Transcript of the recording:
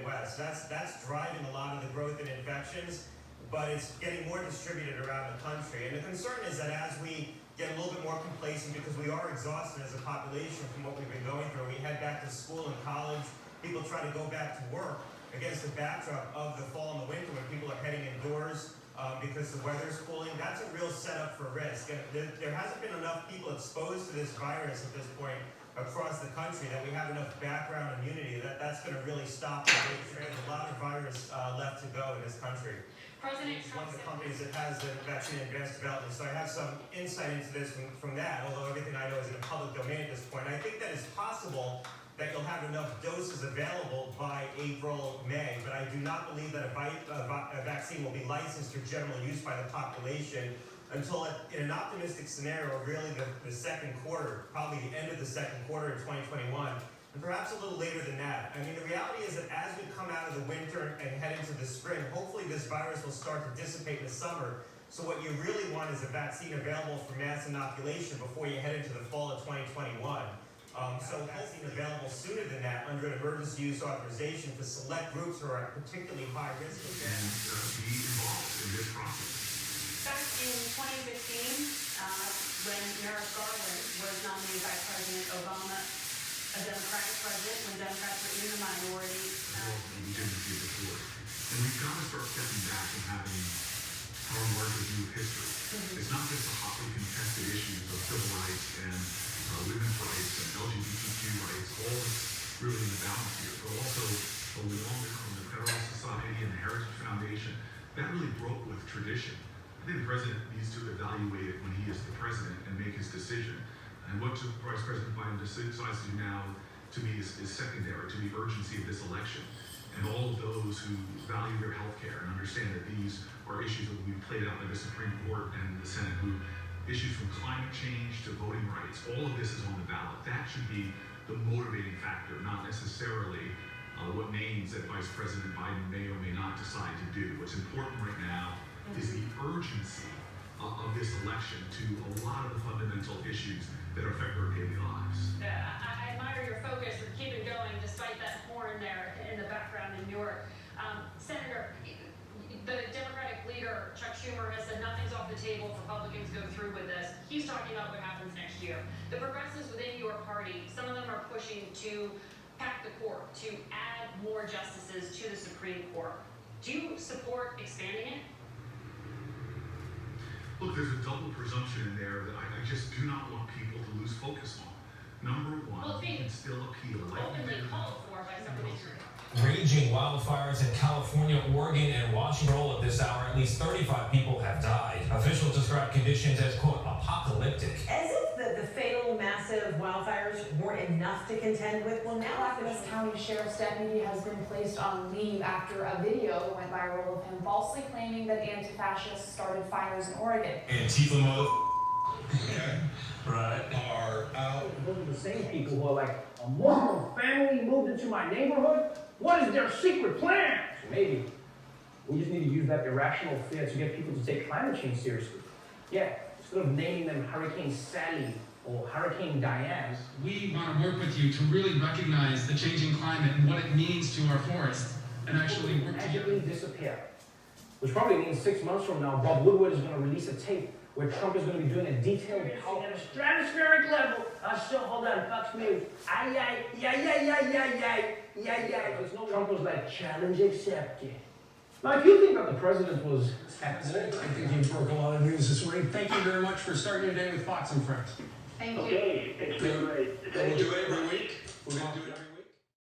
Midwest. That's driving a lot of the growth in infections, but it's getting more distributed around the country. And the concern is that as we get a little bit more complacent, because we are exhausted as a population from what we've been going through, we head back to school and college, people try to go back to work against the backdrop of the fall and the winter when people are heading indoors because the weather's cooling. That's a real setup for risk. And there hasn't been enough people exposed to this virus at this point across the country that we have enough background immunity that's going to really stop the rate. There's a lot of virus left to go in this country. President It's Trump one of the companies that has the vaccine in advanced development, so I have some insight into this from that, although everything I know is in the public domain at this point. I think that it's possible that you'll have enough doses available by April, May, but I do not believe that a vaccine will be licensed for general use by the population until, in an optimistic scenario, really the second quarter, probably the end of the second quarter of 2021, and perhaps a little later than that. I mean, the reality is that as we come out of the winter and head into the spring, hopefully this virus will start to dissipate in the summer. So what you really want is a vaccine available for mass inoculation before you head into the fall of 2021. So vaccine available sooner than that under an emergency use authorization for select groups who are at particularly high risk. And be involved in this process. Back in 2015, when Merrick Garland was nominated by President Obama, a Democratic president, when Democrats were in the minority. We didn't see before. And we've got to start stepping back and having our larger view of history. It's not just the hotly contested issues of civil rights and women's rights and LGBTQ rights, all that's really in the balance here, but also the longer term, the Federalist Society and the Heritage Foundation, that really broke with tradition. I think the president needs to evaluate it when he is the president and make his decision. And what Vice President Biden decides to do now, to me, is secondary to the urgency of this election. And all of those who value their health care and understand that these are issues that will be played out by the Supreme Court and the Senate, who issues from climate change to voting rights, all of this is on the ballot. That should be the motivating factor, not necessarily what names that Vice President Biden may or may not decide to do. What's important right now is the urgency of this election to a lot of the fundamental issues that affect our daily lives. I admire your focus of keeping going despite that horn there in the background in New York. Senator, the Democratic leader, Chuck Schumer, has said nothing's off the table if Republicans go through with this. He's talking about what happens next year. The progressives within your party, some of them are pushing to pack the court, to add more justices to the Supreme Court. Do you support expanding it? Look, there's a double presumption in there that I just do not want people to lose focus on. Number one, you can still appeal. Openly called for by some of these groups. Raging wildfires in California, Oregon, and Washington. At this hour, at least 35 people have died. Officials describe conditions as, quote, apocalyptic. As if the fatal massive wildfires weren't enough to contend with. Well, now Clackamas County Sheriff's deputy has been placed on leave after a video went viral of him falsely claiming that anti-fascists started fires in Oregon. Antifa mode. Right. Are out. Those are the same people who are like, a Muslim family moved into my neighborhood? What is their secret plan? So maybe we just need to use that irrational fear to get people to take climate change seriously. Yeah, instead of naming them Hurricane Sally or Hurricane Diane. We want to work with you to really recognize the changing climate and what it means to our forests and actually work together. Magically disappear. Which probably means 6 months from now, Bob Woodward is going to release a tape where Trump is going to be doing a detailed at a stratospheric level. So hold on, Fox News. There's no Trump was like, challenge accepted. Now, if you think that the president was at war, I think you broke a lot of news this morning. Thank you very much for starting your day with Fox and Friends. Thank you. okay, it's been great. We'll do it.